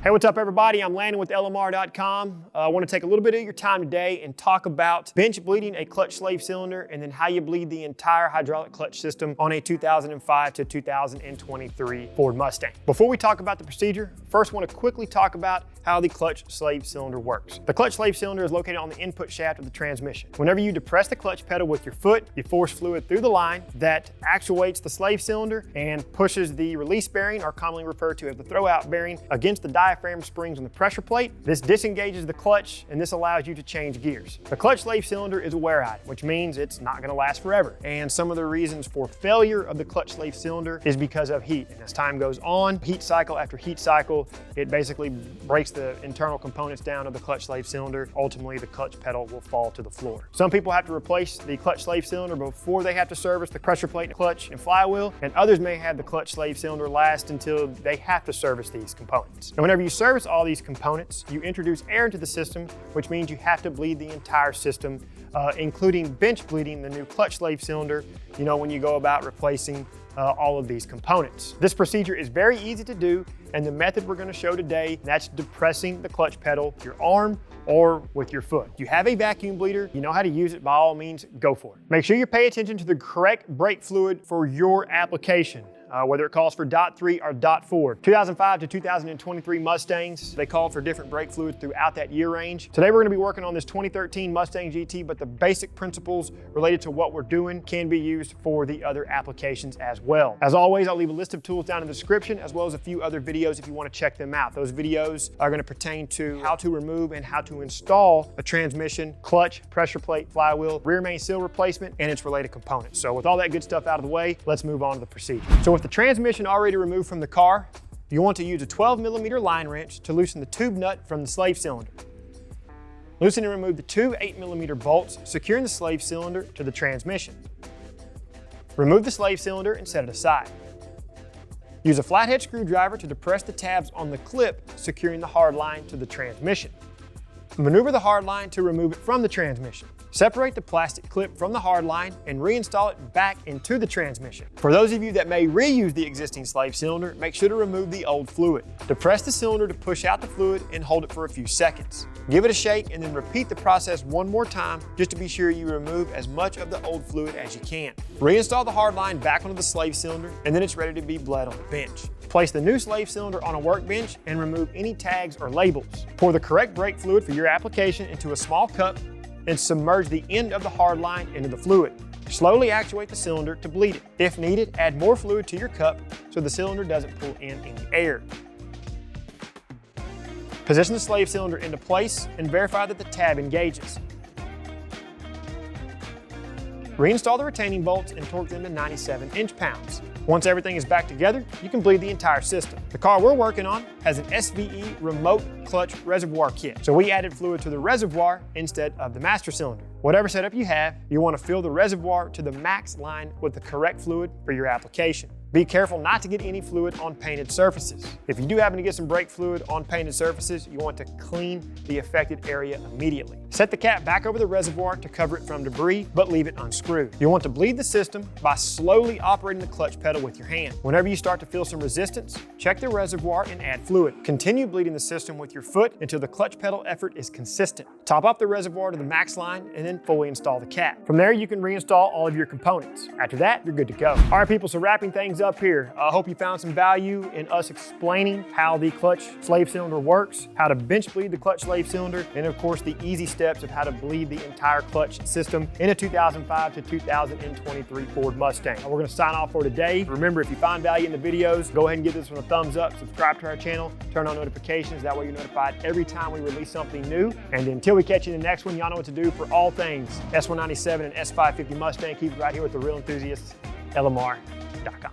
Hey, what's up everybody? I'm Landan with LMR.com. I want to take a little bit of your time today and talk about bench bleeding a clutch slave cylinder and then how you bleed the entire hydraulic clutch system on a 2005 to 2023 Ford Mustang. Before we talk about the procedure, first I want to quickly talk about how the clutch slave cylinder works. The clutch slave cylinder is located on the input shaft of the transmission. Whenever you depress the clutch pedal with your foot, you force fluid through the line that actuates the slave cylinder and pushes the release bearing, or commonly referred to as the throwout bearing, against the diaphragm springs on the pressure plate. This disengages the clutch and this allows you to change gears. The clutch slave cylinder is a wear item, which means it's not going to last forever. And some of the reasons for failure of the clutch slave cylinder is because of heat. And as time goes on, heat cycle after heat cycle, it basically breaks the internal components down of the clutch slave cylinder. Ultimately, the clutch pedal will fall to the floor. Some people have to replace the clutch slave cylinder before they have to service the pressure plate, clutch, and flywheel, and others may have the clutch slave cylinder last until they have to service these components. And whenever you service all these components, you introduce air into the system, which means you have to bleed the entire system, including bench bleeding the new clutch slave cylinder, when you go about replacing all of these components. This procedure is very easy to do, and the method we're going to show today, that's depressing the clutch pedal with your arm or with your foot. If you have a vacuum bleeder, you know how to use it, by all means, go for it. Make sure you pay attention to the correct brake fluid for your application. Whether it calls for .3 or .4. 2005 to 2023 Mustangs, they call for different brake fluids throughout that year range. Today we're going to be working on this 2013 Mustang GT, but the basic principles related to what we're doing can be used for the other applications as well. As always, I'll leave a list of tools down in the description, as well as a few other videos if you want to check them out. Those videos are going to pertain to how to remove and how to install a transmission, clutch, pressure plate, flywheel, rear main seal replacement, and its related components. So with all that good stuff out of the way, let's move on to the procedure. So with the transmission already removed from the car, you want to use a 12mm line wrench to loosen the tube nut from the slave cylinder. Loosen and remove the two 8mm bolts securing the slave cylinder to the transmission. Remove the slave cylinder and set it aside. Use a flathead screwdriver to depress the tabs on the clip securing the hard line to the transmission. Maneuver the hard line to remove it from the transmission. Separate the plastic clip from the hard line and reinstall it back into the transmission. For those of you that may reuse the existing slave cylinder, make sure to remove the old fluid. Depress the cylinder to push out the fluid and hold it for a few seconds. Give it a shake and then repeat the process one more time just to be sure you remove as much of the old fluid as you can. Reinstall the hard line back onto the slave cylinder and then it's ready to be bled on the bench. Place the new slave cylinder on a workbench and remove any tags or labels. Pour the correct brake fluid for your application into a small cup and submerge the end of the hard line into the fluid. Slowly actuate the cylinder to bleed it. If needed, add more fluid to your cup so the cylinder doesn't pull in any air. Position the slave cylinder into place and verify that the tab engages. Reinstall the retaining bolts and torque them to 97 inch-pounds. Once everything is back together, you can bleed the entire system. The car we're working on has an SVE remote clutch reservoir kit, so we added fluid to the reservoir instead of the master cylinder. Whatever setup you have, you want to fill the reservoir to the max line with the correct fluid for your application. Be careful not to get any fluid on painted surfaces. If you do happen to get some brake fluid on painted surfaces, you want to clean the affected area immediately. Set the cap back over the reservoir to cover it from debris, but leave it unscrewed. You'll want to bleed the system by slowly operating the clutch pedal with your hand. Whenever you start to feel some resistance, check the reservoir and add fluid. Continue bleeding the system with your foot until the clutch pedal effort is consistent. Top off the reservoir to the max line and then fully install the cap. From there, you can reinstall all of your components. After that, you're good to go. All right, people, so wrapping things up here. I hope you found some value in us explaining how the clutch slave cylinder works, how to bench bleed the clutch slave cylinder, and of course the easy steps of how to bleed the entire clutch system in a 2005 to 2023 Ford Mustang. We're going to sign off for today. Remember, if you find value in the videos, go ahead and give this one a thumbs up, subscribe to our channel, turn on notifications. That way you're notified every time we release something new. And until we catch you in the next one, y'all know what to do for all things S197 and S550 Mustang. Keep it right here with the real enthusiasts, LMR.com.